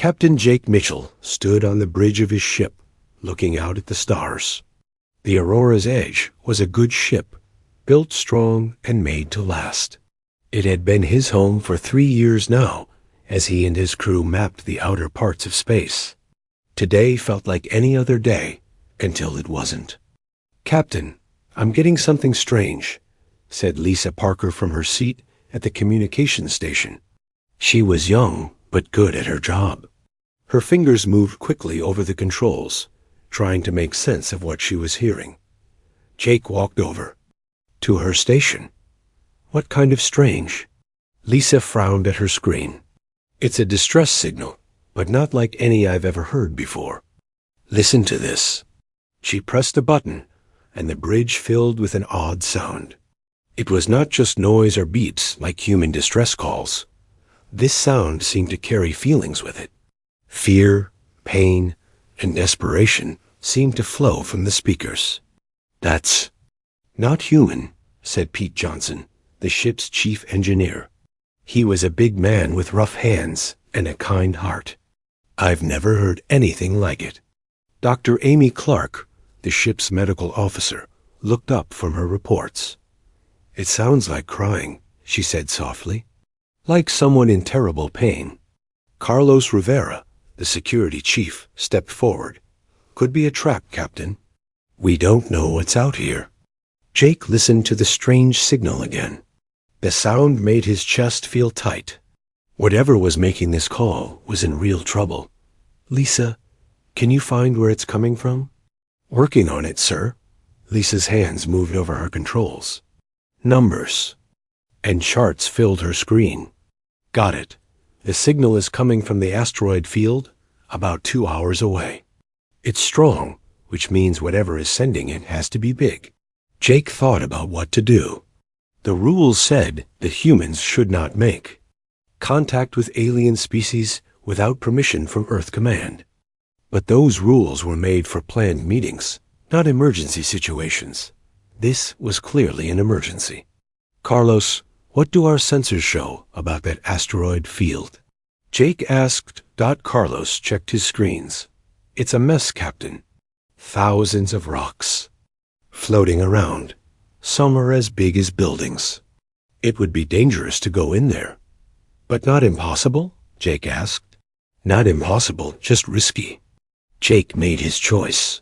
Captain Jake Mitchell stood on the bridge of his ship, looking out at the stars. The Aurora's Edge was a good ship, built strong and made to last. It had been his home for 3 years now, as he and his crew mapped the outer parts of space. Today felt like any other day, until it wasn't. "Captain, I'm getting something strange," said Lisa Parker from her seat at the communications station. She was young, but good at her job. Her fingers moved quickly over the controls, trying to make sense of what she was hearing. Jake walked over. To her station. "What kind of strange?" Lisa frowned at her screen. "It's a distress signal, but not like any I've ever heard before. Listen to this." She pressed a button, and the bridge filled with an odd sound. It was not just noise or beeps like human distress calls. This sound seemed to carry feelings with it. Fear, pain, and desperation seemed to flow from the speakers. "That's not human," said Pete Johnson, the ship's chief engineer. He was a big man with rough hands and a kind heart. "I've never heard anything like it." Dr. Amy Clark, the ship's medical officer, looked up from her reports. "It sounds like crying," she said softly. "Like someone in terrible pain." Carlos Rivera, the security chief, stepped forward. "Could be a trap, Captain. We don't know what's out here." Jake listened to the strange signal again. The sound made his chest feel tight. Whatever was making this call was in real trouble. "Lisa, can you find where it's coming from?" "Working on it, sir." Lisa's hands moved over her controls. Numbers and charts filled her screen. "Got it. The signal is coming from the asteroid field, about 2 hours away. It's strong, which means whatever is sending it has to be big." Jake thought about what to do. The rules said that humans should not make contact with alien species without permission from Earth Command. But those rules were made for planned meetings, not emergency situations. This was clearly an emergency. "Carlos, what do our sensors show about that asteroid field?" Jake asked. Carlos checked his screens. "It's a mess, Captain. Thousands of rocks floating around. Some are as big as buildings. It would be dangerous to go in there." "But not impossible?" Jake asked. "Not impossible, just risky." Jake made his choice.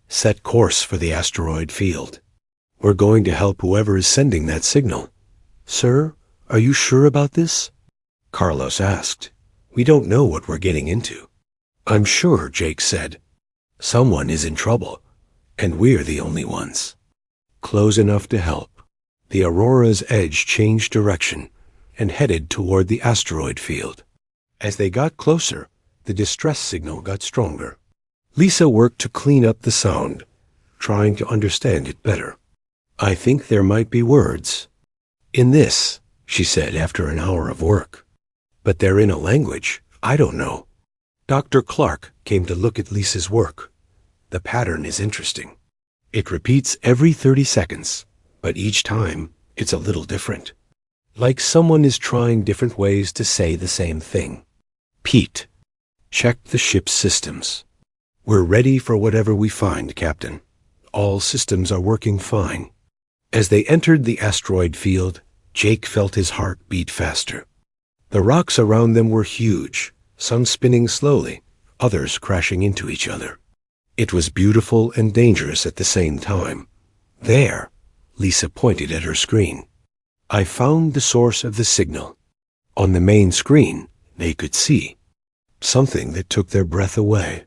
"Set course for the asteroid field. We're going to help whoever is sending that signal." "Sir, are you sure about this?" Carlos asked. "We don't know what we're getting into." "I'm sure," Jake said. "Someone is in trouble, and we're the only ones close enough to help." The Aurora's Edge changed direction and headed toward the asteroid field. As they got closer, the distress signal got stronger. Lisa worked to clean up the sound, trying to understand it better. "I think there might be words in this," she said after an hour of work. "But they're in a language I don't know." Dr. Clark came to look at Lisa's work. "The pattern is interesting. It repeats every 30 seconds, but each time it's a little different. Like someone is trying different ways to say the same thing." Pete checked the ship's systems. "We're ready for whatever we find, Captain. All systems are working fine." As they entered the asteroid field, Jake felt his heart beat faster. The rocks around them were huge, some spinning slowly, others crashing into each other. It was beautiful and dangerous at the same time. "There," Lisa pointed at her screen. "I found the source of the signal." On the main screen, they could see something that took their breath away.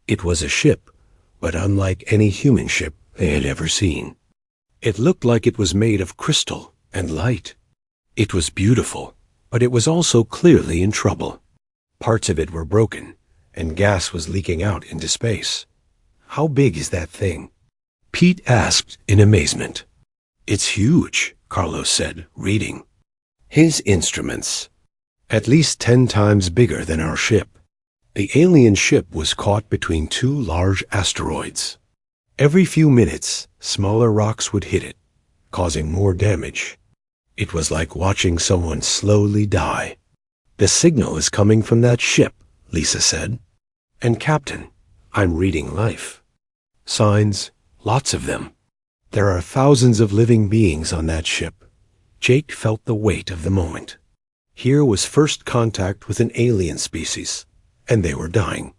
It was a ship, but unlike any human ship they had ever seen. It looked like it was made of crystal and light. It was beautiful, but it was also clearly in trouble. Parts of it were broken, and gas was leaking out into space. "How big is that thing?" Pete asked in amazement. "It's huge," Carlos said, reading his instruments. "At least 10 times bigger than our ship." The alien ship was caught between 2 large asteroids. Every few minutes, smaller rocks would hit it, causing more damage. It was like watching someone slowly die. "The signal is coming from that ship," Lisa said. And Captain, I'm reading life. Signs, lots of them. There are thousands of living beings on that ship. Jake felt the weight of the moment. Here was first contact with an alien species, and they were dying.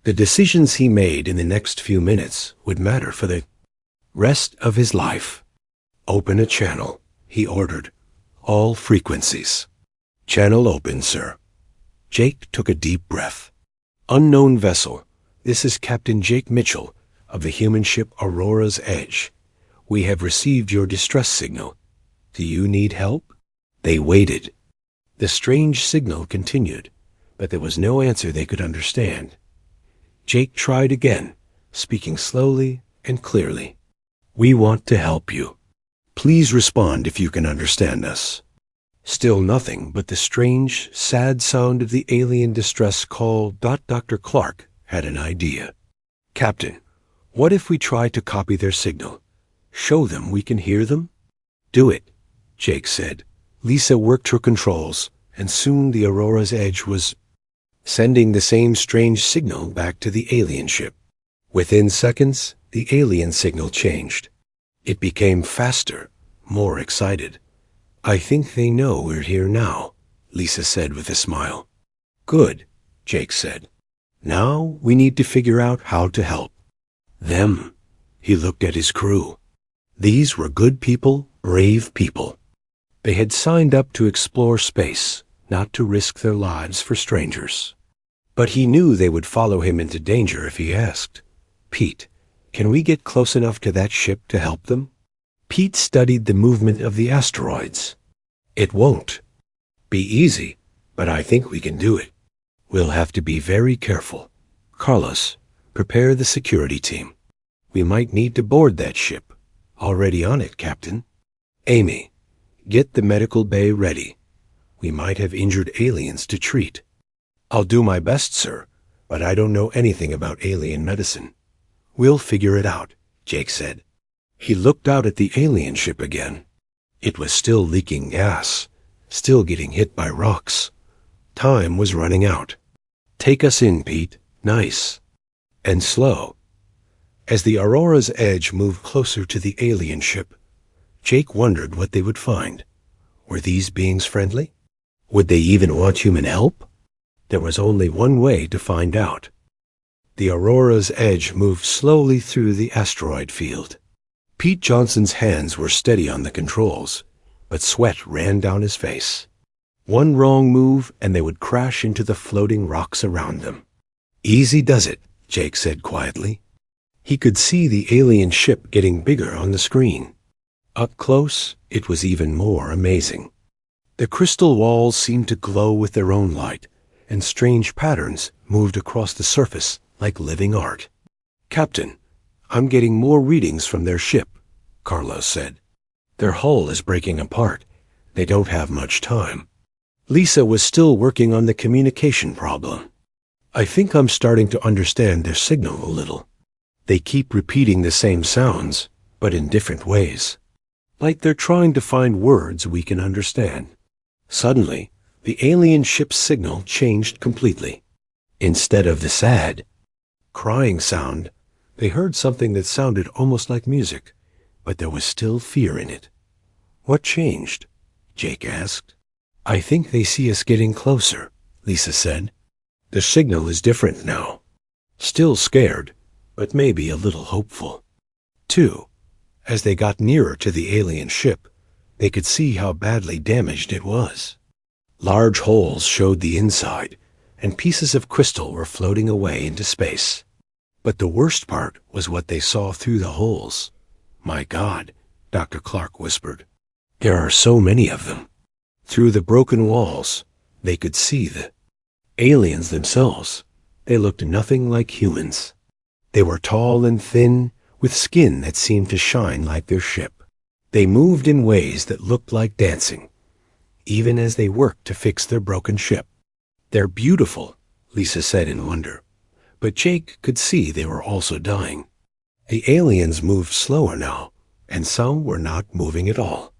The decisions he made in the next few minutes would matter for the rest of his life. Open a channel, he ordered. All frequencies. Channel open, sir. Jake took a deep breath. Unknown vessel, this is Captain Jake Mitchell of the human ship Aurora's Edge. We have received your distress signal. Do you need help? They waited. The strange signal continued, but there was no answer they could understand. Jake tried again, speaking slowly and clearly. We want to help you. Please respond if you can understand us. Still nothing but the strange, sad sound of the alien distress call. Dr. Clark had an idea. Captain, what if we try to copy their signal? Show them we can hear them? Do it, Jake said. Lisa worked her controls, and soon the Aurora's Edge was sending the same strange signal back to the alien ship. Within seconds, the alien signal changed. It became faster, more excited. I think they know we're here now, Lisa said with a smile. Good, Jake said. Now we need to figure out how to help. Them. He looked at his crew. These were good people, brave people. They had signed up to explore space, not to risk their lives for strangers. But he knew they would follow him into danger if he asked. Pete, can we get close enough to that ship to help them? Pete studied the movement of the asteroids. It won't be easy, but I think we can do it. We'll have to be very careful. Carlos, prepare the security team. We might need to board that ship. Already on it, Captain. Amy, get the medical bay ready. We might have injured aliens to treat. I'll do my best, sir, but I don't know anything about alien medicine. We'll figure it out, Jake said. He looked out at the alien ship again. It was still leaking gas, still getting hit by rocks. Time was running out. Take us in, Pete. Nice. And slow. As the Aurora's Edge moved closer to the alien ship, Jake wondered what they would find. Were these beings friendly? Would they even want human help? There was only one way to find out. The Aurora's Edge moved slowly through the asteroid field. Pete Johnson's hands were steady on the controls, but sweat ran down his face. One wrong move and they would crash into the floating rocks around them. Easy does it, Jake said quietly. He could see the alien ship getting bigger on the screen. Up close, it was even more amazing. The crystal walls seemed to glow with their own light, and strange patterns moved across the surface like living art. Captain, I'm getting more readings from their ship, Carlos said. Their hull is breaking apart. They don't have much time. Lisa was still working on the communication problem. I think I'm starting to understand their signal a little. They keep repeating the same sounds, but in different ways. Like they're trying to find words we can understand. Suddenly, the alien ship's signal changed completely. Instead of the sad, crying sound, they heard something that sounded almost like music, but there was still fear in it. What changed? Jake asked. I think they see us getting closer, Lisa said. The signal is different now. Still scared, but maybe a little hopeful. 2. As they got nearer to the alien ship, they could see how badly damaged it was. Large holes showed the inside, and pieces of crystal were floating away into space. But the worst part was what they saw through the holes. My God, Dr. Clark whispered. There are so many of them. Through the broken walls, they could see the aliens themselves. They looked nothing like humans. They were tall and thin, with skin that seemed to shine like their ship. They moved in ways that looked like dancing, even as they worked to fix their broken ship. They're beautiful, Lisa said in wonder, but Jake could see they were also dying. The aliens moved slower now, and some were not moving at all.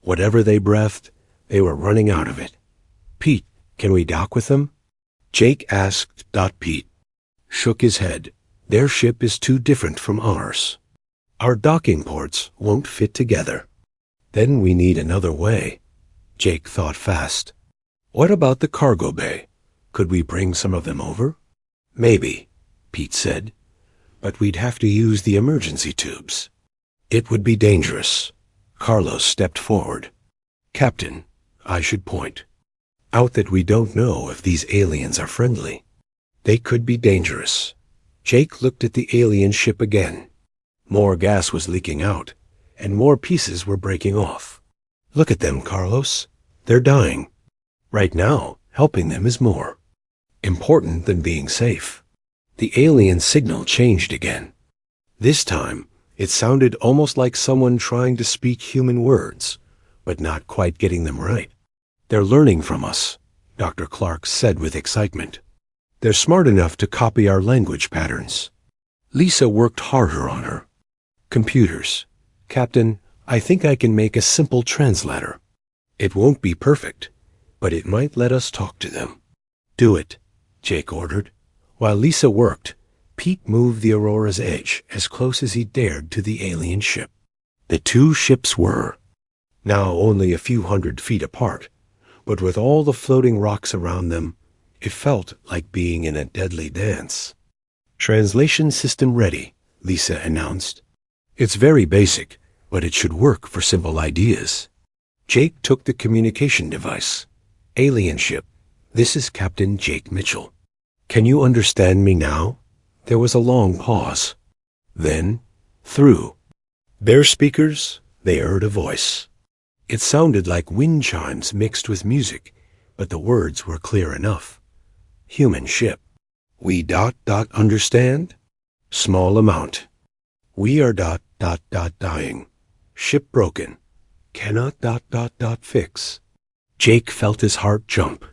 Whatever they breathed, they were running out of it. Pete, can we dock with them? Jake asked. Pete shook his head. Their ship is too different from ours. Our docking ports won't fit together. Then we need another way. Jake thought fast. What about the cargo bay? Could we bring some of them over? Maybe, Pete said, but we'd have to use the emergency tubes. It would be dangerous. Carlos stepped forward. Captain, I should point out that we don't know if these aliens are friendly. They could be dangerous. Jake looked at the alien ship again. More gas was leaking out, and more pieces were breaking off. Look at them, Carlos. They're dying. Right now, helping them is more important than being safe. The alien signal changed again. This time, it sounded almost like someone trying to speak human words, but not quite getting them right. They're learning from us, Dr. Clark said with excitement. They're smart enough to copy our language patterns. Lisa worked harder on her computers. Captain, I think I can make a simple translator. It won't be perfect, but it might let us talk to them. Do it, Jake ordered. While Lisa worked, Pete moved the Aurora's edge as close as he dared to the alien ship. The two ships were now only a few 100 feet apart, but with all the floating rocks around them, it felt like being in a deadly dance. Translation system ready, Lisa announced. It's very basic, but it should work for simple ideas. Jake took the communication device. Alien ship, this is Captain Jake Mitchell. Can you understand me now? There was a long pause. Then, through their speakers, they heard a voice. It sounded like wind chimes mixed with music, but the words were clear enough. Human ship. We understand? Small amount. We are dying. Ship broken. Cannot fix. Jake felt his heart jump.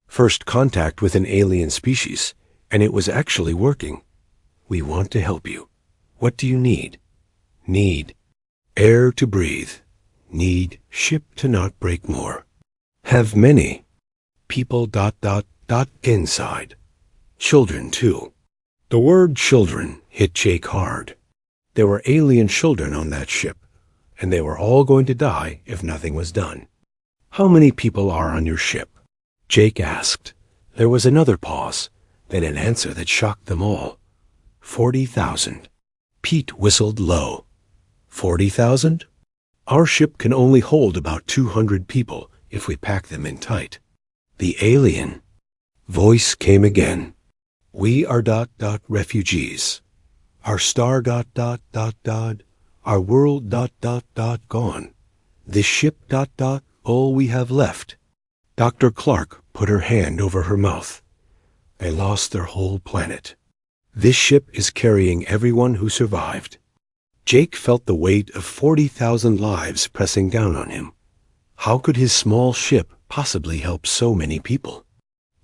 First contact with an alien species, and it was actually working. We want to help you. What do you need? Need air to breathe. Need ship to not break more. Have many people inside. Children too. The word children hit Jake hard. There were alien children on that ship, and they were all going to die if nothing was done. How many people are on your ship? Jake asked. There was another pause, then an answer that shocked them all. 40,000. Pete whistled low. 40,000? Our ship can only hold about 200 people if we pack them in tight. The alien voice came again. We are refugees. Our star our world gone. This ship all we have left. Dr. Clark put her hand over her mouth. They lost their whole planet. This ship is carrying everyone who survived. Jake felt the weight of 40,000 lives pressing down on him. How could his small ship possibly help so many people?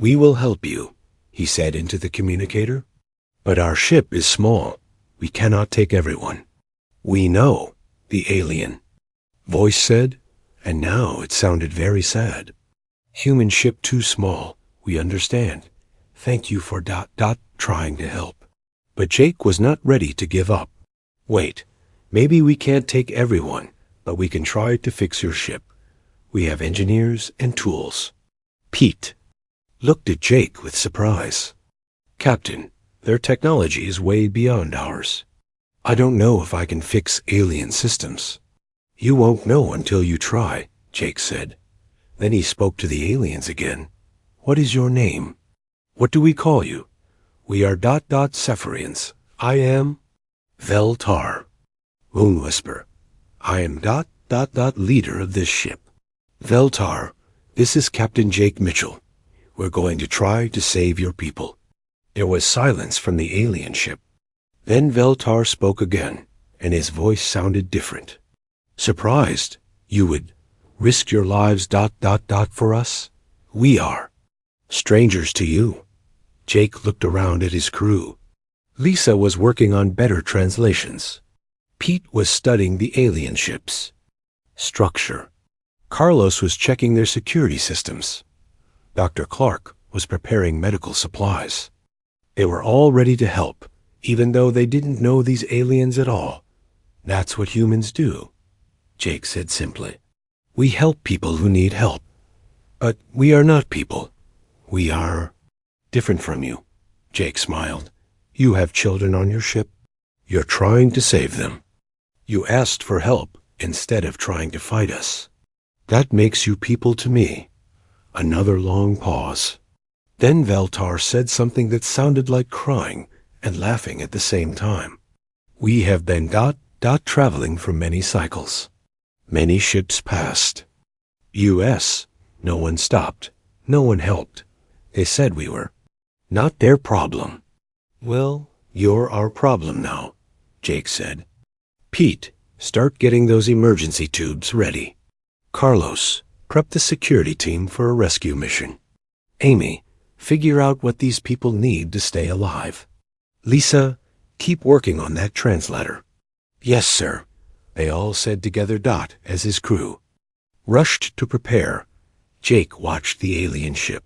We will help you, he said into the communicator. But our ship is small. We cannot take everyone. We know, the alien voice said, and now it sounded very sad. Human ship too small. We understand. Thank you for trying to help. But Jake was not ready to give up. Wait, maybe we can't take everyone, but we can try to fix your ship. We have engineers and tools. Pete looked at Jake with surprise. Captain, their technology is way beyond ours. I don't know if I can fix alien systems. You won't know until you try, Jake said. Then he spoke to the aliens again. What is your name? What do we call you? We are Cepharians. I am Veltar. Moon Whisper. I am leader of this ship. Veltar, this is Captain Jake Mitchell. We're going to try to save your people. There was silence from the alien ship. Then Veltar spoke again, and his voice sounded different. Surprised, you would risk your lives for us? We are strangers to you. Jake looked around at his crew. Lisa was working on better translations. Pete was studying the alien ship's structure. Carlos was checking their security systems. Dr. Clark was preparing medical supplies. They were all ready to help, even though they didn't know these aliens at all. That's what humans do, Jake said simply. We help people who need help. But we are not people. We are different from you, Jake smiled. You have children on your ship. You're trying to save them. You asked for help instead of trying to fight us. That makes you people to me. Another long pause. Then Veltar said something that sounded like crying and laughing at the same time. We have been traveling for many cycles. Many ships passed. U.S. No one stopped. No one helped. They said we were not their problem. Well, you're our problem now, Jake said. Pete, start getting those emergency tubes ready. Carlos, prep the security team for a rescue mission. Amy, figure out what these people need to stay alive. Lisa, keep working on that translator. Yes, sir, they all said together. As his crew rushed to prepare, Jake watched the alien ship.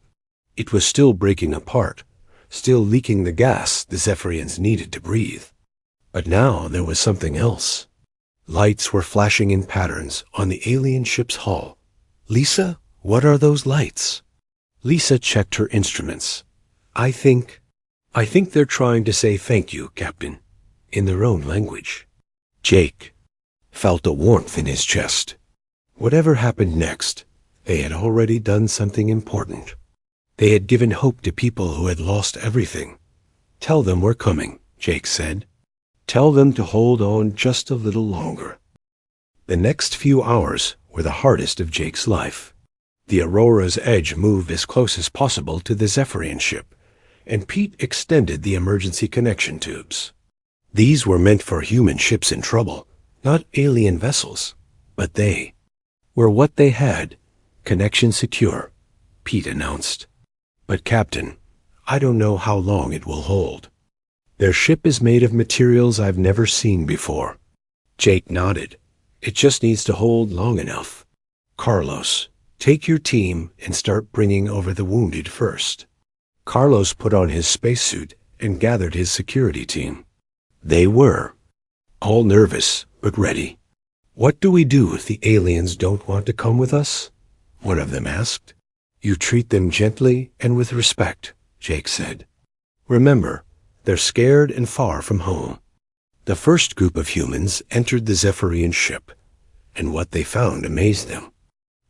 It was still breaking apart, still leaking the gas the Zephyrians needed to breathe. But now there was something else. Lights were flashing in patterns on the alien ship's hull. Lisa, what are those lights? Lisa checked her instruments. I think they're trying to say thank you, Captain, in their own language. Jake felt a warmth in his chest. Whatever happened next, they had already done something important. They had given hope to people who had lost everything. Tell them we're coming, Jake said. Tell them to hold on just a little longer. The next few hours were the hardest of Jake's life. The Aurora's edge moved as close as possible to the Zephyrian ship, and Pete extended the emergency connection tubes. These were meant for human ships in trouble, not alien vessels, but they were what they had. Connection secure, Pete announced. But Captain, I don't know how long it will hold. Their ship is made of materials I've never seen before. Jake nodded. It just needs to hold long enough. Carlos, take your team and start bringing over the wounded first. Carlos put on his spacesuit and gathered his security team. They were all nervous but ready. What do we do if the aliens don't want to come with us? One of them asked. You treat them gently and with respect, Jake said. Remember, they're scared and far from home. The first group of humans entered the Zephyrian ship, and what they found amazed them.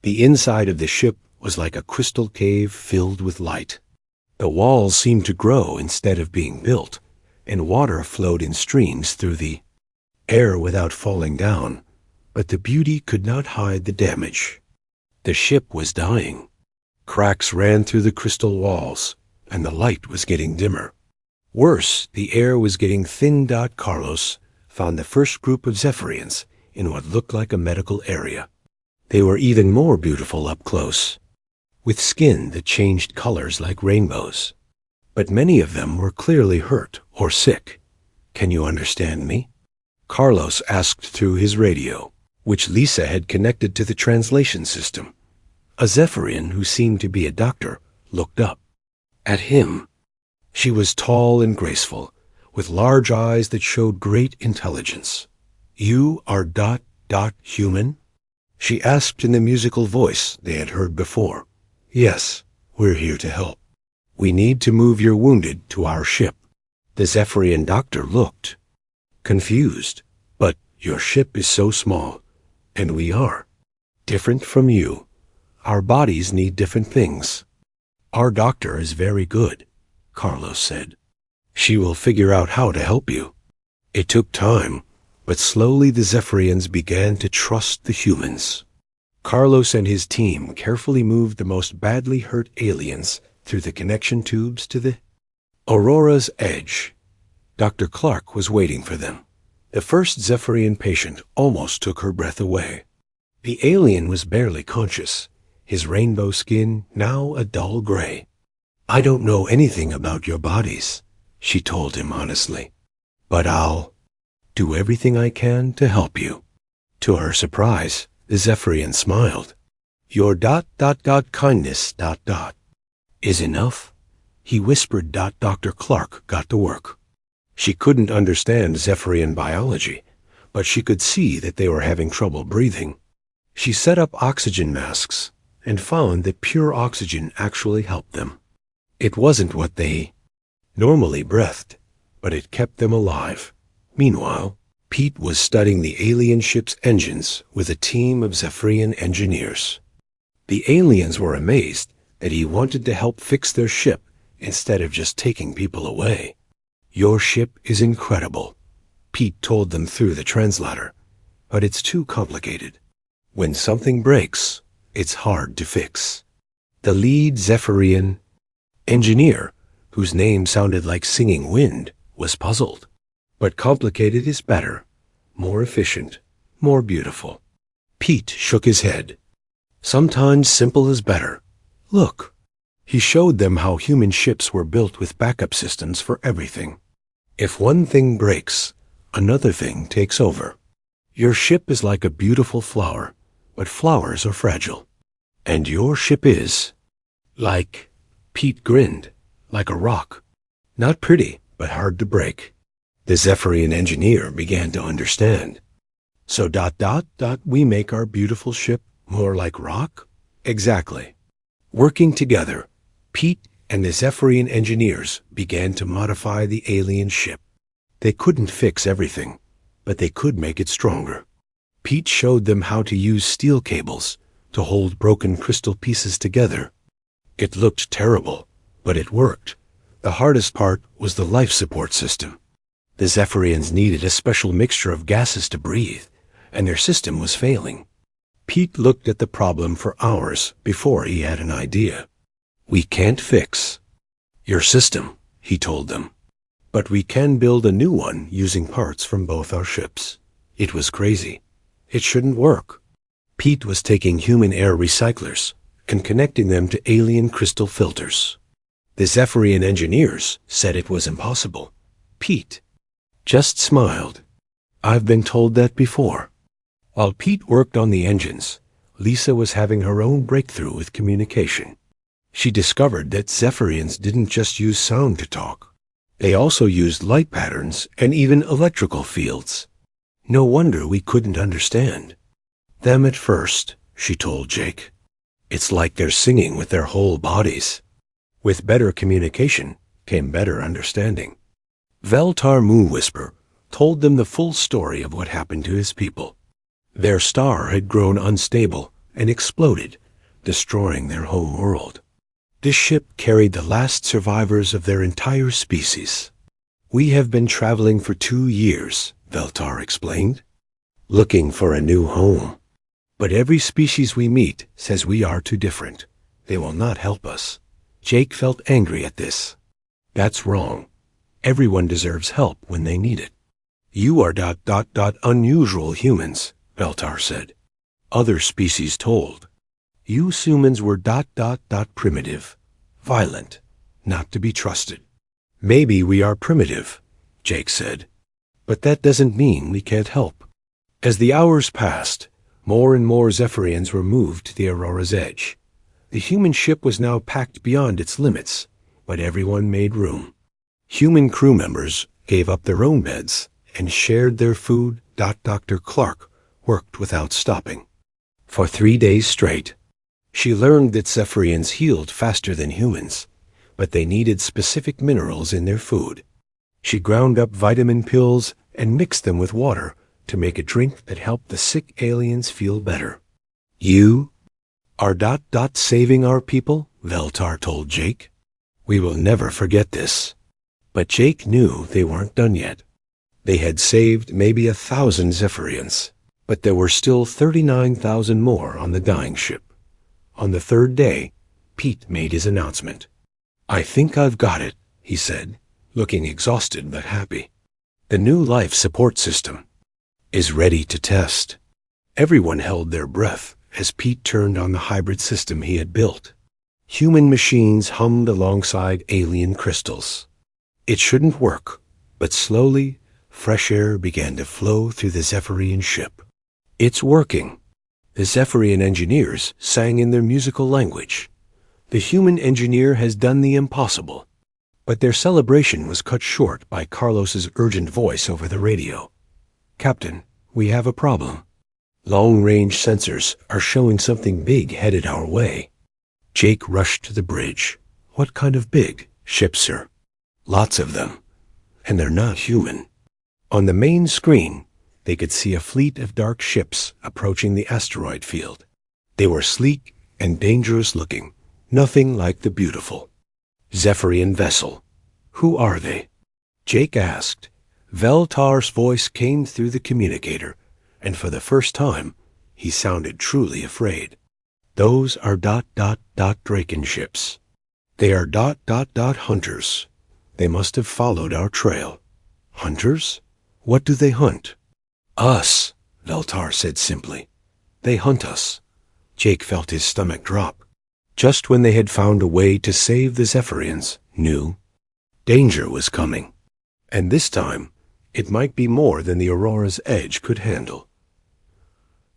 The inside of the ship was like a crystal cave filled with light. The walls seemed to grow instead of being built, and water flowed in streams through the air without falling down, but the beauty could not hide the damage. The ship was dying. Cracks ran through the crystal walls, and the light was getting dimmer. Worse, the air was getting thin. Carlos found the first group of Zephyrians in what looked like a medical area. They were even more beautiful up close, with skin that changed colors like rainbows. But many of them were clearly hurt or sick. Can you understand me? Carlos asked through his radio, which Lisa had connected to the translation system. A Zephyrian, who seemed to be a doctor, looked up at him. She was tall and graceful, with large eyes that showed great intelligence. You are human? She asked in the musical voice they had heard before. Yes, we're here to help. We need to move your wounded to our ship. The Zephyrian doctor looked confused. But your ship is so small, and we are different from you. Our bodies need different things. Our doctor is very good, Carlos said. She will figure out how to help you. It took time, but slowly the Zephyrians began to trust the humans. Carlos and his team carefully moved the most badly hurt aliens through the connection tubes to the Aurora's edge. Dr. Clark was waiting for them. The first Zephyrian patient almost took her breath away. The alien was barely conscious, his rainbow skin now a dull gray. I don't know anything about your bodies, she told him honestly, but I'll do everything I can to help you. To her surprise, the Zephyrian smiled. Your kindness. Is enough? He whispered. Dr. Clark got to work. She couldn't understand Zephyrian biology, but she could see that they were having trouble breathing. She set up oxygen masks and found that pure oxygen actually helped them. It wasn't what they normally breathed, but it kept them alive. Meanwhile, Pete was studying the alien ship's engines with a team of Zephyrian engineers. The aliens were amazed that he wanted to help fix their ship instead of just taking people away. Your ship is incredible, Pete told them through the translator, but it's too complicated. When something breaks, it's hard to fix. The lead Zephyrian engineer, whose name sounded like singing wind, was puzzled. But complicated is better, more efficient, more beautiful. Pete shook his head. Sometimes simple is better. Look. He showed them how human ships were built with backup systems for everything. If one thing breaks, another thing takes over. Your ship is like a beautiful flower, but flowers are fragile. And your ship is like, Pete grinned, like a rock. Not pretty, but hard to break. The Zephyrian engineer began to understand. So ... we make our beautiful ship more like rock? Exactly. Working together, Pete and the Zephyrian engineers began to modify the alien ship. They couldn't fix everything, but they could make it stronger. Pete showed them how to use steel cables to hold broken crystal pieces together. It looked terrible, but it worked. The hardest part was the life support system. The Zephyrians needed a special mixture of gases to breathe, and their system was failing. Pete looked at the problem for hours before he had an idea. We can't fix your system, he told them. But we can build a new one using parts from both our ships. It was crazy. It shouldn't work. Pete was taking human air recyclers and connecting them to alien crystal filters. The Zephyrian engineers said it was impossible. Pete just smiled. I've been told that before. While Pete worked on the engines, Lisa was having her own breakthrough with communication. She discovered that Zephyrians didn't just use sound to talk. They also used light patterns and even electrical fields. No wonder we couldn't understand them at first, she told Jake. It's like they're singing with their whole bodies. With better communication came better understanding. Veltar Moonwhisper told them the full story of what happened to his people. Their star had grown unstable and exploded, destroying their home world. This ship carried the last survivors of their entire species. We have been traveling for 2 years, Veltar explained, looking for a new home. But every species we meet says we are too different. They will not help us. Jake felt angry at this. That's wrong. Everyone deserves help when they need it. You are ... unusual humans, Veltar said. Other species told. You humans were ... primitive, violent, not to be trusted. Maybe we are primitive, Jake said. But that doesn't mean we can't help. As the hours passed, more and more Zephyrians were moved to the Aurora's edge. The human ship was now packed beyond its limits, but everyone made room. Human crew members gave up their own beds and shared their food. Dr. Clark worked without stopping. For 3 days straight, she learned that Zephyrians healed faster than humans, but they needed specific minerals in their food. She ground up vitamin pills and mixed them with water to make a drink that helped the sick aliens feel better. You are ... saving our people, Veltar told Jake. We will never forget this. But Jake knew they weren't done yet. They had saved maybe 1,000 Zephyrians, but there were still 39,000 more on the dying ship. On the 3rd day, Pete made his announcement. I think I've got it, he said, looking exhausted but happy. The new life support system is ready to test. Everyone held their breath as Pete turned on the hybrid system he had built. Human machines hummed alongside alien crystals. It shouldn't work, but slowly, fresh air began to flow through the Zephyrian ship. It's working. The Zephyrian engineers sang in their musical language. The human engineer has done the impossible. But their celebration was cut short by Carlos's urgent voice over the radio. Captain, we have a problem. Long-range sensors are showing something big headed our way. Jake rushed to the bridge. What kind of big? Ships, sir. Lots of them. And they're not human. On the main screen, they could see a fleet of dark ships approaching the asteroid field. They were sleek and dangerous looking, nothing like the beautiful Zephyrian vessel. Who are they? Jake asked. Veltar's voice came through the communicator, and for the first time, he sounded truly afraid. Those are ... Draken ships. They are ... hunters. They must have followed our trail. Hunters? What do they hunt? Us, Veltar said simply. They hunt us. Jake felt his stomach drop. Just when they had found a way to save the Zephyrians, danger was coming. And this time, it might be more than the Aurora's edge could handle.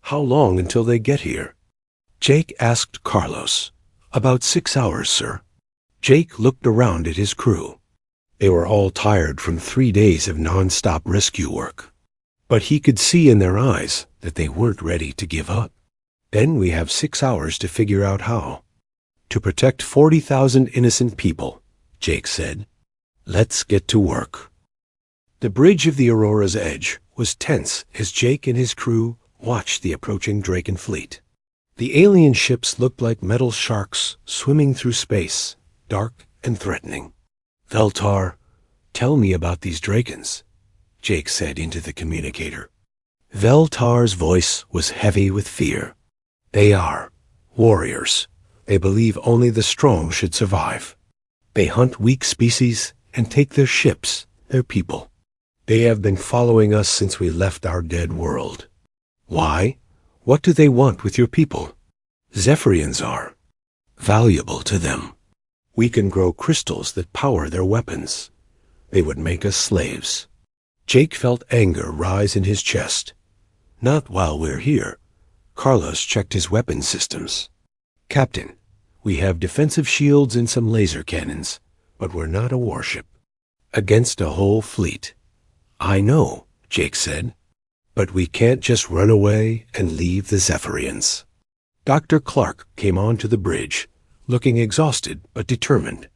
How long until they get here? Jake asked Carlos. About 6 hours, sir. Jake looked around at his crew. They were all tired from 3 days of non-stop rescue work. But he could see in their eyes that they weren't ready to give up. Then we have 6 hours to figure out how. To protect 40,000 innocent people, Jake said. Let's get to work. The bridge of the Aurora's edge was tense as Jake and his crew watched the approaching Draken fleet. The alien ships looked like metal sharks swimming through space, dark and threatening. Veltar, tell me about these Drakens, Jake said into the communicator. Veltar's voice was heavy with fear. They are warriors. They believe only the strong should survive. They hunt weak species and take their ships, their people. They have been following us since we left our dead world. Why? What do they want with your people? Zephyrians are valuable to them. We can grow crystals that power their weapons. They would make us slaves. Jake felt anger rise in his chest. Not while we're here. Carlos checked his weapon systems. Captain, we have defensive shields and some laser cannons, but we're not a warship. Against a whole fleet. I know, Jake said, but we can't just run away and leave the Zephyrians. Dr. Clark came onto the bridge, looking exhausted but determined.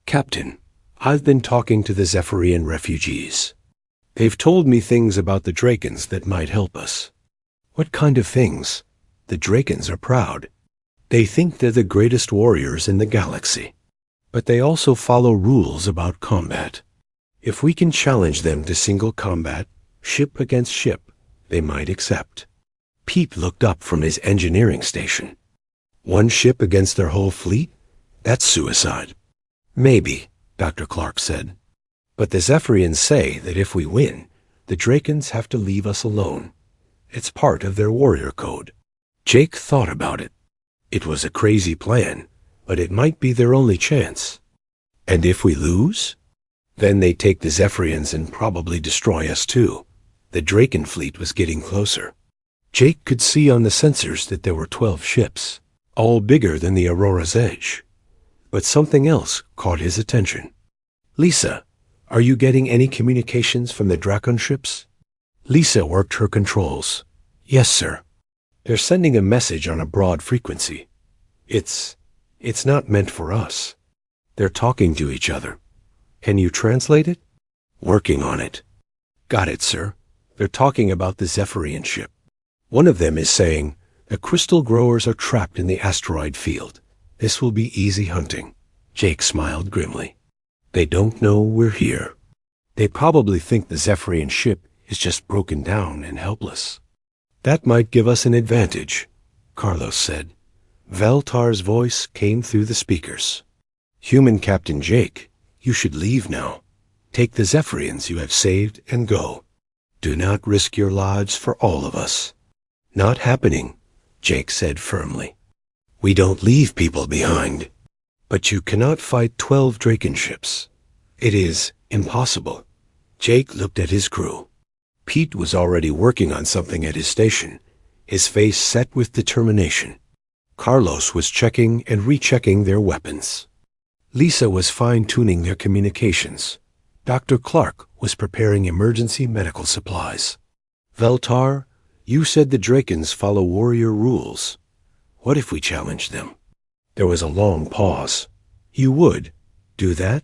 Captain, I've been talking to the Zephyrian refugees. They've told me things about the Drakens that might help us. What kind of things? The Drakens are proud. They think they're the greatest warriors in the galaxy. But they also follow rules about combat. If we can challenge them to single combat, ship against ship, they might accept. Pete looked up from his engineering station. One ship against their whole fleet? That's suicide. Maybe, Dr. Clark said. But the Zephyrians say that if we win, the Drakens have to leave us alone. It's part of their warrior code. Jake thought about it. It was a crazy plan, but it might be their only chance. And if we lose? Then they take the Zephyrians and probably destroy us too. The Draken fleet was getting closer. Jake could see on the sensors that there were 12 ships, all bigger than the Aurora's edge. But something else caught his attention. Lisa, are you getting any communications from the Drakon ships? Lisa worked her controls. Yes, sir. They're sending a message on a broad frequency. It's not meant for us. They're talking to each other. Can you translate it? Working on it. Got it, sir. They're talking about the Zephyrian ship. One of them is saying, the crystal growers are trapped in the asteroid field. This will be easy hunting. Jake smiled grimly. They don't know we're here. They probably think the Zephyrian ship is just broken down and helpless. That might give us an advantage, Carlos said. Veltar's voice came through the speakers. Human Captain Jake, you should leave now. Take the Zephyrians you have saved and go. Do not risk your lives for all of us. Not happening, Jake said firmly. We don't leave people behind. But you cannot fight 12 Draken ships. It is impossible. Jake looked at his crew. Pete was already working on something at his station, his face set with determination. Carlos was checking and rechecking their weapons. Lisa was fine-tuning their communications. Dr. Clark was preparing emergency medical supplies. Veltar, you said the Drakens follow warrior rules. What if we challenge them? There was a long pause. You would do that?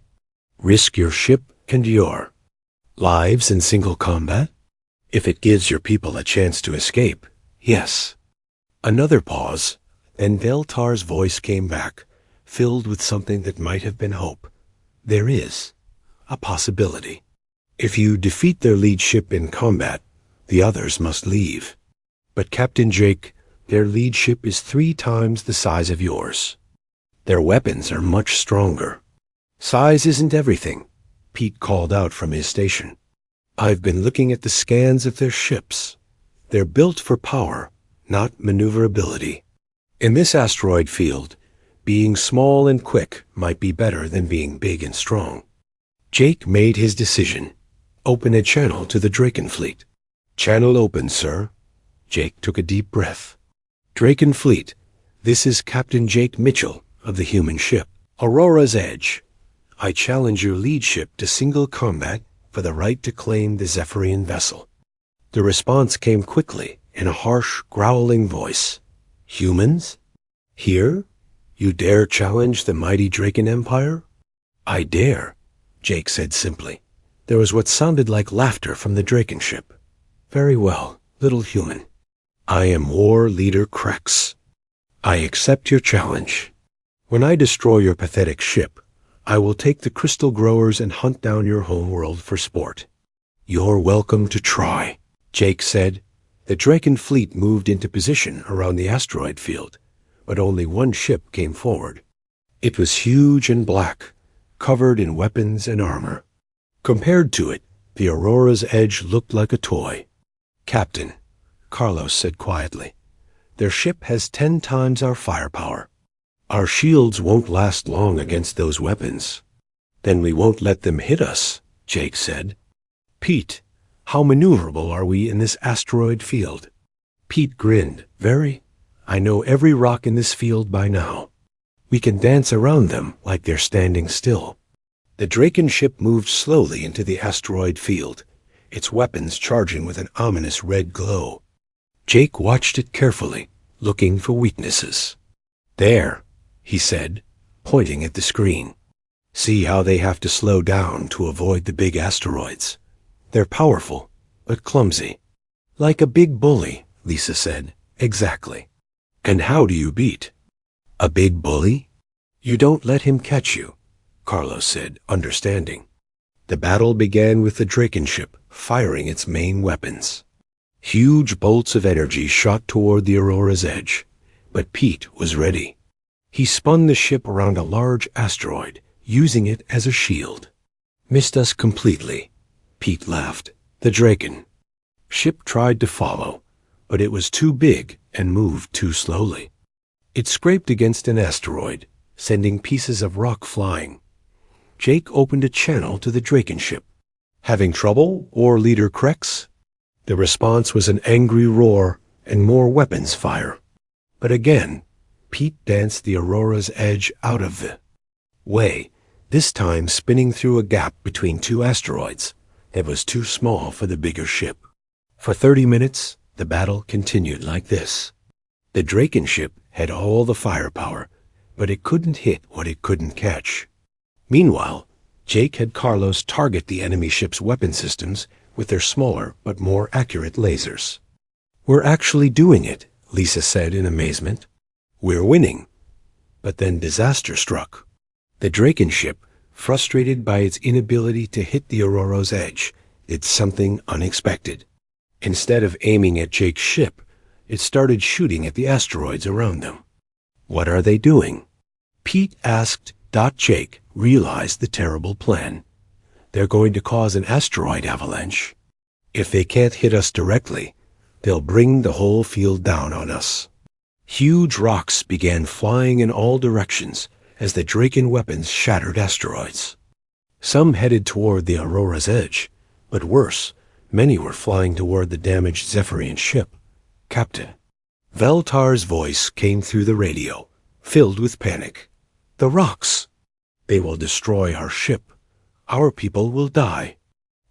Risk your ship and your lives in single combat? If it gives your people a chance to escape, yes. Another pause, then Veltar's voice came back, filled with something that might have been hope. There is a possibility. If you defeat their lead ship in combat, the others must leave. But Captain Jake, their lead ship is 3 times the size of yours. Their weapons are much stronger. Size isn't everything, Pete called out from his station. I've been looking at the scans of their ships. They're built for power, not maneuverability. In this asteroid field, being small and quick might be better than being big and strong. Jake made his decision. Open a channel to the Draken fleet. Channel open, sir. Jake took a deep breath. Draken fleet, this is Captain Jake Mitchell of the human ship, Aurora's Edge. I challenge your lead ship to single combat for the right to claim the Zephyrian vessel. The response came quickly in a harsh, growling voice. Humans? Here? You dare challenge the mighty Draken Empire? I dare, Jake said simply. There was what sounded like laughter from the Draken ship. Very well, little human. I am War Leader Krex. I accept your challenge. When I destroy your pathetic ship, I will take the crystal growers and hunt down your homeworld for sport. You're welcome to try, Jake said. The Draken fleet moved into position around the asteroid field, but only one ship came forward. It was huge and black, covered in weapons and armor. Compared to it, the Aurora's Edge looked like a toy. Captain, Carlos said quietly, their ship has 10 times our firepower. Our shields won't last long against those weapons. Then we won't let them hit us, Jake said. Pete, how maneuverable are we in this asteroid field? Pete grinned. Very. I know every rock in this field by now. We can dance around them like they're standing still. The Draken ship moved slowly into the asteroid field, its weapons charging with an ominous red glow. Jake watched it carefully, looking for weaknesses. There, he said, pointing at the screen. See how they have to slow down to avoid the big asteroids. They're powerful, but clumsy. Like a big bully, Lisa said. Exactly. And how do you beat a big bully? You don't let him catch you, Carlos said, understanding. The battle began with the Draken ship firing its main weapons. Huge bolts of energy shot toward the Aurora's Edge, but Pete was ready. He spun the ship around a large asteroid, using it as a shield. Missed us completely, Pete laughed. The Draken ship tried to follow, but it was too big and moved too slowly. It scraped against an asteroid, sending pieces of rock flying. Jake opened a channel to the Draken ship. Having trouble, War Leader Krex? The response was an angry roar and more weapons fire. But again, Pete danced the Aurora's Edge out of the way, this time spinning through a gap between 2 asteroids. It was too small for the bigger ship. For 30 minutes, the battle continued like this. The Draken ship had all the firepower, but it couldn't hit what it couldn't catch. Meanwhile, Jake had Carlos target the enemy ship's weapon systems with their smaller but more accurate lasers. We're actually doing it, Lisa said in amazement. We're winning. But then disaster struck. The Draken ship, frustrated by its inability to hit the Aurora's Edge, did something unexpected. Instead of aiming at Jake's ship, it started shooting at the asteroids around them. What are they doing? Pete asked. Jake realized the terrible plan. They're going to cause an asteroid avalanche. If they can't hit us directly, they'll bring the whole field down on us. Huge rocks began flying in all directions as the Draken weapons shattered asteroids. Some headed toward the Aurora's Edge, but worse, many were flying toward the damaged Zephyrian ship. Captain, Veltar's voice came through the radio, filled with panic. The rocks! They will destroy our ship. Our people will die.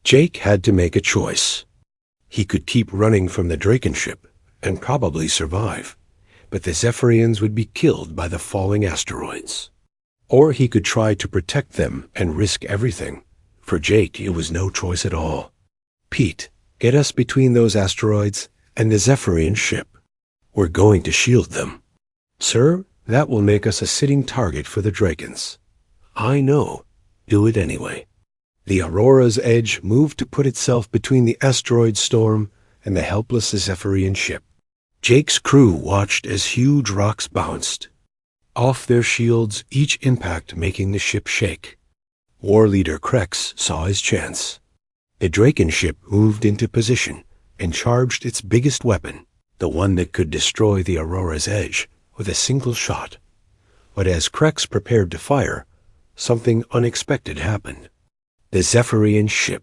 Jake had to make a choice. He could keep running from the Draken ship and probably survive, but the Zephyrians would be killed by the falling asteroids. Or he could try to protect them and risk everything. For Jake, it was no choice at all. Pete, get us between those asteroids and the Zephyrian ship. We're going to shield them. Sir, that will make us a sitting target for the Drakens. I know. Do it anyway. The Aurora's Edge moved to put itself between the asteroid storm and the helpless Zephyrian ship. Jake's crew watched as huge rocks bounced off their shields, each impact making the ship shake. War Leader Krex saw his chance. The Draken ship moved into position and charged its biggest weapon, the one that could destroy the Aurora's Edge with a single shot. But as Krex prepared to fire, something unexpected happened. The Zephyrian ship,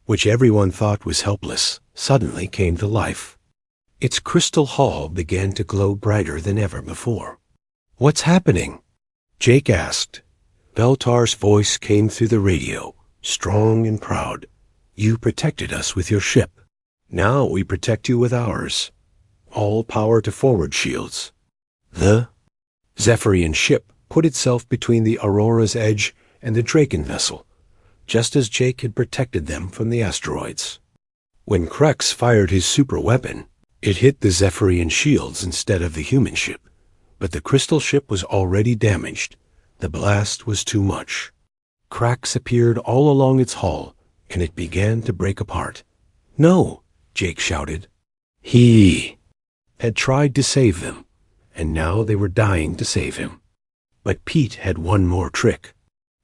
which everyone thought was helpless, suddenly came to life. Its crystal hull began to glow brighter than ever before. What's happening? Jake asked. Veltar's voice came through the radio, strong and proud. You protected us with your ship. Now we protect you with ours. All power to forward shields. The Zephyrian ship put itself between the Aurora's Edge and the Draken vessel, just as Jake had protected them from the asteroids. When Krex fired his super weapon, it hit the Zephyrian shields instead of the human ship, but the crystal ship was already damaged. The blast was too much. Cracks appeared all along its hull, and it began to break apart. No, Jake shouted. He had tried to save them, and now they were dying to save him. But Pete had one more trick.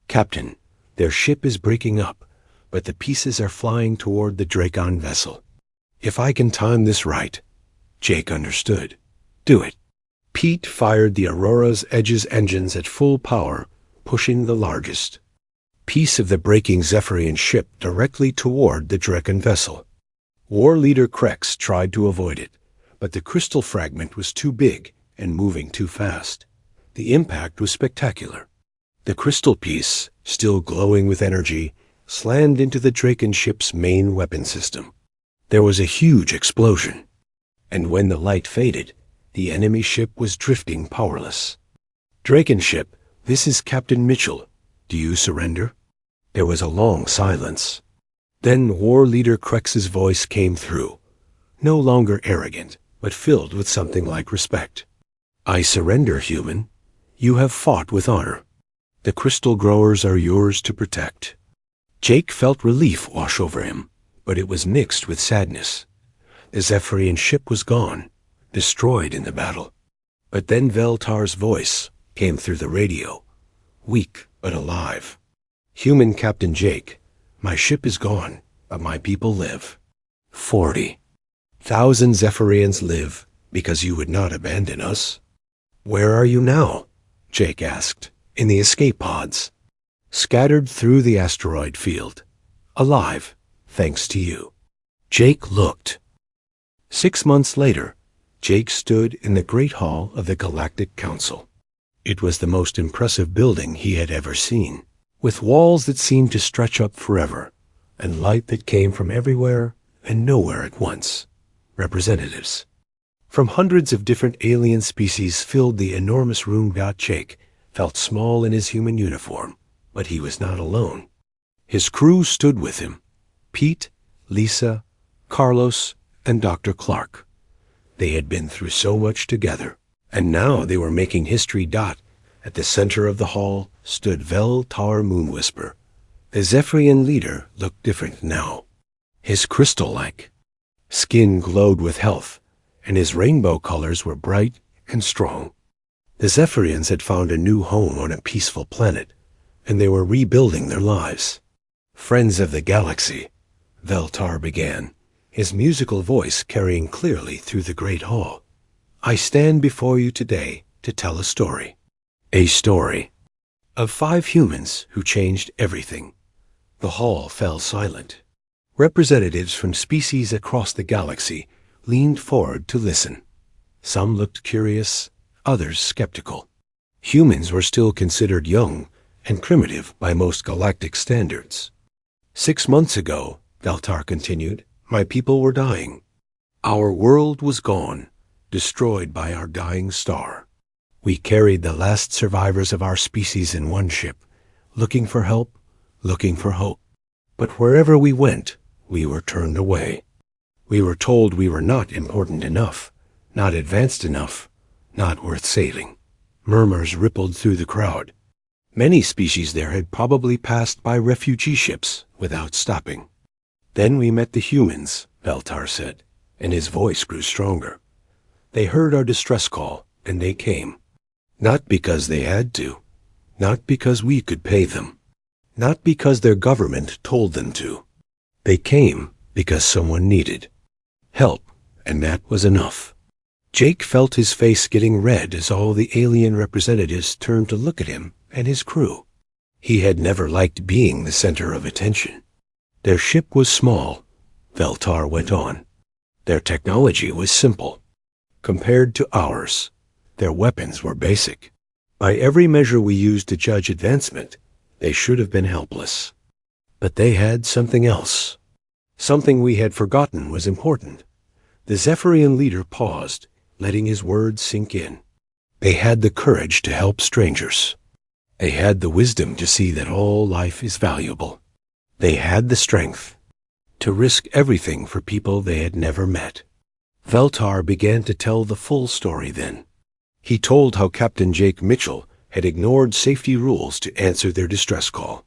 Captain, their ship is breaking up, but the pieces are flying toward the Drakon vessel. If I can time this right. Jake understood. Do it. Pete fired the Aurora's Edge's engines at full power, pushing the largest piece of the breaking Zephyrian ship directly toward the Drakon vessel. War Leader Krex tried to avoid it, but the crystal fragment was too big and moving too fast. The impact was spectacular. The crystal piece, still glowing with energy, slammed into the Draken ship's main weapon system. There was a huge explosion, and when the light faded, the enemy ship was drifting powerless. Draken ship, this is Captain Mitchell. Do you surrender? There was a long silence. Then War Leader Krex's voice came through, no longer arrogant, but filled with something like respect. I surrender, human. You have fought with honor. The crystal growers are yours to protect. Jake felt relief wash over him, but it was mixed with sadness. The Zephyrian ship was gone, destroyed in the battle. But then Veltar's voice came through the radio, weak but alive. Human Captain Jake, my ship is gone, but my people live. 40,000 Zephyrians live because you would not abandon us. Where are you now? Jake asked. In the escape pods. Scattered through the asteroid field. Alive, thanks to you. Jake looked. 6 months later, Jake stood in the Great Hall of the Galactic Council. It was the most impressive building he had ever seen, with walls that seemed to stretch up forever, and light that came from everywhere and nowhere at once. Representatives from hundreds of different alien species filled the enormous room. Jake felt small in his human uniform, but he was not alone. His crew stood with him. Pete, Lisa, Carlos, and Dr. Clark. They had been through so much together, and now they were making history. At the center of the hall stood Veltar Moonwhisper. The Zephyrian leader looked different now. His crystal-like skin glowed with health, and his rainbow colors were bright and strong. The Zephyrians had found a new home on a peaceful planet, and they were rebuilding their lives. Friends of the galaxy, Veltar began, his musical voice carrying clearly through the great hall. I stand before you today to tell a story. A story of 5 humans who changed everything. The hall fell silent. Representatives from species across the galaxy leaned forward to listen. Some looked curious, others skeptical. Humans were still considered young and primitive by most galactic standards. 6 months ago, Veltar continued, my people were dying. Our world was gone, destroyed by our dying star. We carried the last survivors of our species in one ship, looking for help, looking for hope. But wherever we went, we were turned away. We were told we were not important enough, not advanced enough, not worth saving. Murmurs rippled through the crowd. Many species there had probably passed by refugee ships without stopping. Then we met the humans, Veltar said, and his voice grew stronger. They heard our distress call, and they came. Not because they had to, not because we could pay them, not because their government told them to. They came because someone needed help, and that was enough. Jake felt his face getting red as all the alien representatives turned to look at him and his crew. He had never liked being the center of attention. Their ship was small, Veltar went on. Their technology was simple. Compared to ours, their weapons were basic. By every measure we used to judge advancement, they should have been helpless. But they had something else. Something we had forgotten was important. The Zephyrian leader paused, letting his words sink in. They had the courage to help strangers. They had the wisdom to see that all life is valuable. They had the strength to risk everything for people they had never met. Veltar began to tell the full story then. He told how Captain Jake Mitchell had ignored safety rules to answer their distress call.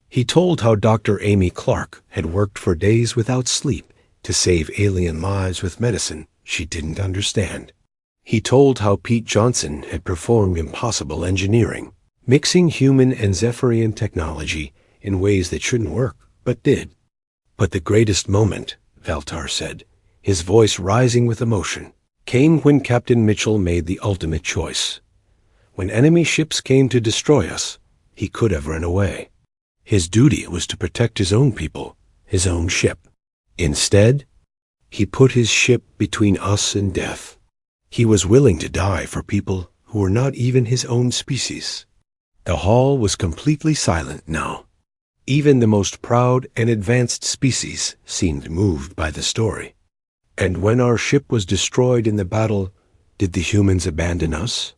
He told how Dr. Amy Clark had worked for days without sleep to save alien lives with medicine she didn't understand. He told how Pete Johnson had performed impossible engineering, mixing human and Zephyrian technology in ways that shouldn't work, but did. But the greatest moment, Veltar said, his voice rising with emotion, came when Captain Mitchell made the ultimate choice. When enemy ships came to destroy us, he could have run away. His duty was to protect his own people, his own ship. Instead, he put his ship between us and death. He was willing to die for people who were not even his own species. The hall was completely silent now. Even the most proud and advanced species seemed moved by the story. And when our ship was destroyed in the battle, did the humans abandon us?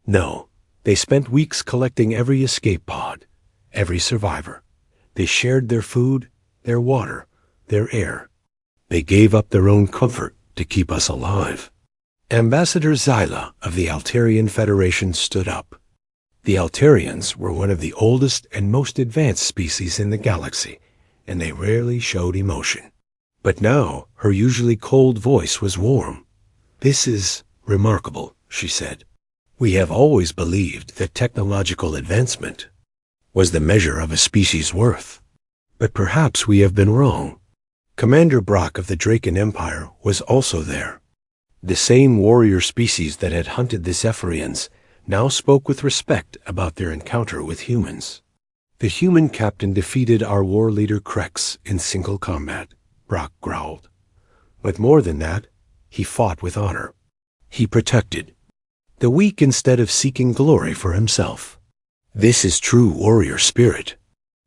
No. They spent weeks collecting every escape pod, every survivor. They shared their food, their water, their air. They gave up their own comfort to keep us alive. Ambassador Zyla of the Altarian Federation stood up. The Altarians were one of the oldest and most advanced species in the galaxy, and they rarely showed emotion. But now her usually cold voice was warm. This is remarkable, she said. We have always believed that technological advancement was the measure of a species' worth. But perhaps we have been wrong. Commander Brock of the Draken Empire was also there. The same warrior species that had hunted the Zephyrians now spoke with respect about their encounter with humans. The human captain defeated our war leader Krex in single combat, Brock growled. But more than that, he fought with honor. He protected the weak instead of seeking glory for himself. This is true warrior spirit.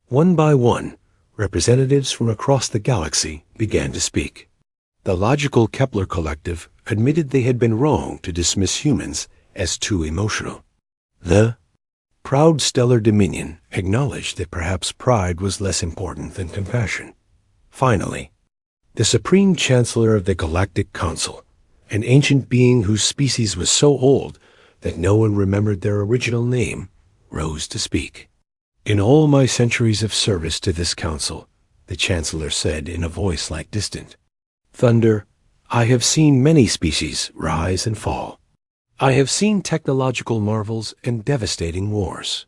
One by one, representatives from across the galaxy began to speak. The logical Kepler Collective admitted they had been wrong to dismiss humans as too emotional. The proud Stellar Dominion acknowledged that perhaps pride was less important than compassion. Finally, the Supreme Chancellor of the Galactic Council, an ancient being whose species was so old that no one remembered their original name, rose to speak. In all my centuries of service to this council, the Chancellor said in a voice like distant thunder, I have seen many species rise and fall. I have seen technological marvels and devastating wars.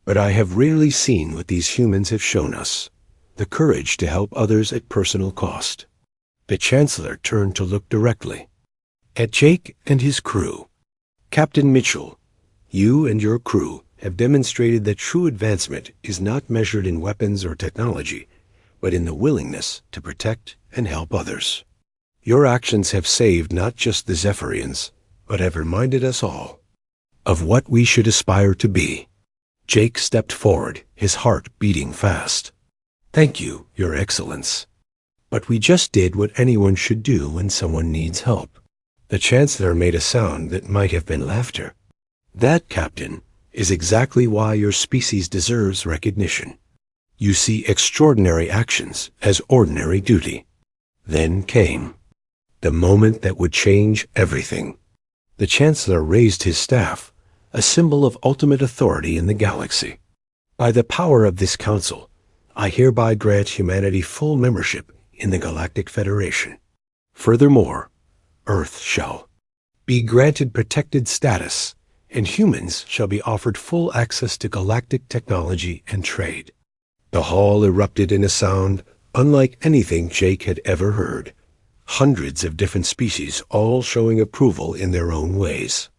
But I have rarely seen what these humans have shown us, the courage to help others at personal cost. The Chancellor turned to look directly at Jake and his crew. Captain Mitchell, you and your crew have demonstrated that true advancement is not measured in weapons or technology, but in the willingness to protect and help others. Your actions have saved not just the Zephyrians, but have reminded us all of what we should aspire to be. Jake stepped forward, his heart beating fast. Thank you, Your Excellence. But we just did what anyone should do when someone needs help. The Chancellor made a sound that might have been laughter. That, Captain, is exactly why your species deserves recognition. You see extraordinary actions as ordinary duty. Then came the moment that would change everything. The Chancellor raised his staff, a symbol of ultimate authority in the galaxy. By the power of this council, I hereby grant humanity full membership in the Galactic Federation. Furthermore, Earth shall be granted protected status, and humans shall be offered full access to galactic technology and trade. The hall erupted in a sound unlike anything Jake had ever heard. Hundreds of different species all showing approval in their own ways.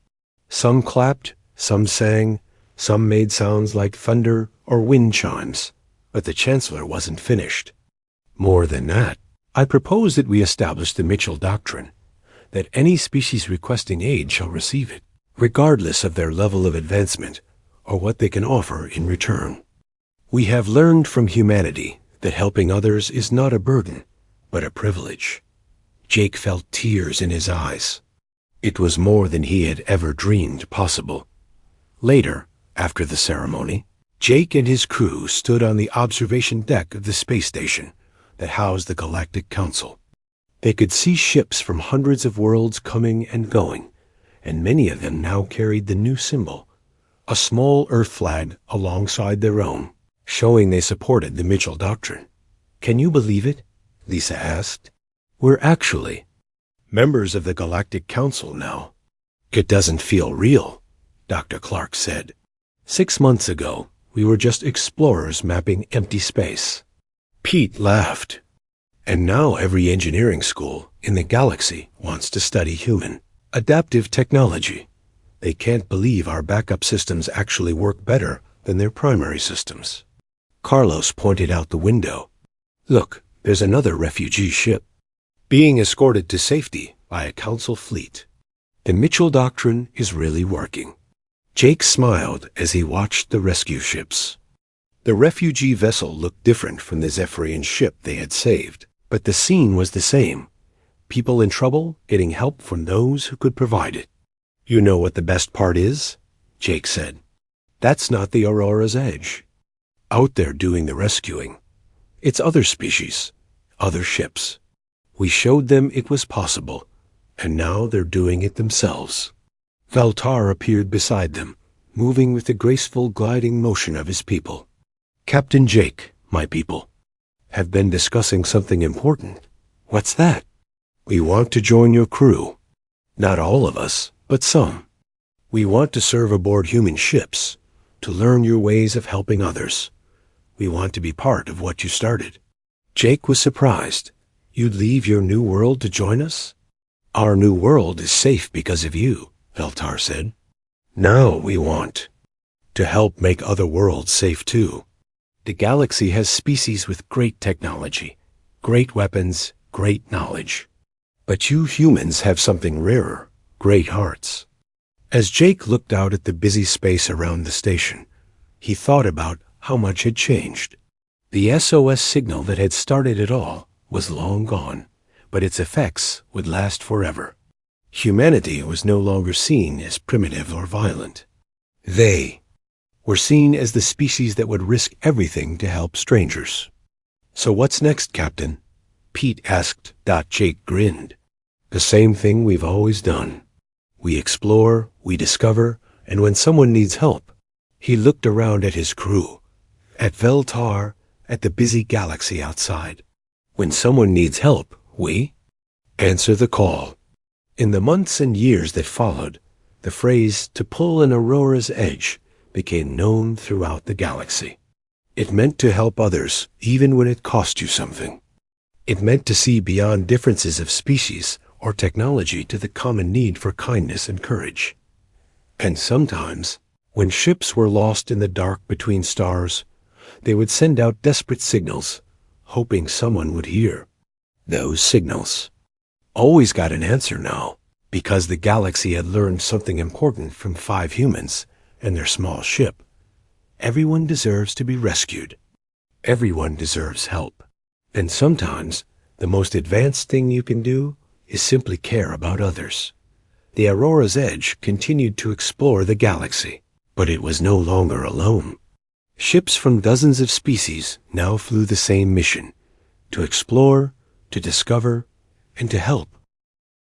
Some clapped, some sang, some made sounds like thunder or wind chimes, but the Chancellor wasn't finished. More than that, I propose that we establish the Mitchell Doctrine, that any species requesting aid shall receive it, regardless of their level of advancement or what they can offer in return. We have learned from humanity that helping others is not a burden, but a privilege. Jake felt tears in his eyes. It was more than he had ever dreamed possible. Later, after the ceremony, Jake and his crew stood on the observation deck of the space station that housed the Galactic Council. They could see ships from hundreds of worlds coming and going, and many of them now carried the new symbol, a small Earth flag alongside their own, showing they supported the Mitchell Doctrine. Can you believe it? Lisa asked. We're actually members of the Galactic Council now. It doesn't feel real, Dr. Clark said. 6 months ago, we were just explorers mapping empty space. Pete laughed. And now every engineering school in the galaxy wants to study human adaptive technology. They can't believe our backup systems actually work better than their primary systems. Carlos pointed out the window. Look, there's another refugee ship, being escorted to safety by a council fleet. The Mitchell Doctrine is really working. Jake smiled as he watched the rescue ships. The refugee vessel looked different from the Zephyrian ship they had saved, but the scene was the same. People in trouble getting help from those who could provide it. You know what the best part is? Jake said. That's not the Aurora's Edge. Out there doing the rescuing. It's other species, other ships. We showed them it was possible, and now they're doing it themselves. Valtar appeared beside them, moving with the graceful gliding motion of his people. Captain Jake, my people, have been discussing something important. What's that? We want to join your crew. Not all of us, but some. We want to serve aboard human ships, to learn your ways of helping others. We want to be part of what you started. Jake was surprised. You'd leave your new world to join us? Our new world is safe because of you, Valtar said. Now we want to help make other worlds safe too. The galaxy has species with great technology, great weapons, great knowledge. But you humans have something rarer, great hearts. As Jake looked out at the busy space around the station, he thought about how much had changed. The SOS signal that had started it all was long gone, but its effects would last forever. Humanity was no longer seen as primitive or violent. They were seen as the species that would risk everything to help strangers. So what's next, Captain? Pete asked. Jake grinned. The same thing we've always done. We explore, we discover, and when someone needs help, he looked around at his crew, at Veltar, at the busy galaxy outside. When someone needs help, we answer the call. In the months and years that followed, the phrase "to pull an Aurora's edge" became known throughout the galaxy. It meant to help others even when it cost you something. It meant to see beyond differences of species or technology to the common need for kindness and courage. And sometimes, when ships were lost in the dark between stars, they would send out desperate signals, hoping someone would hear. Those signals always got an answer now. Because the galaxy had learned something important from 5 humans and their small ship, everyone deserves to be rescued. Everyone deserves help. And sometimes, the most advanced thing you can do is simply care about others. The Aurora's Edge continued to explore the galaxy, but it was no longer alone. Ships from dozens of species now flew the same mission: to explore, to discover, and to help.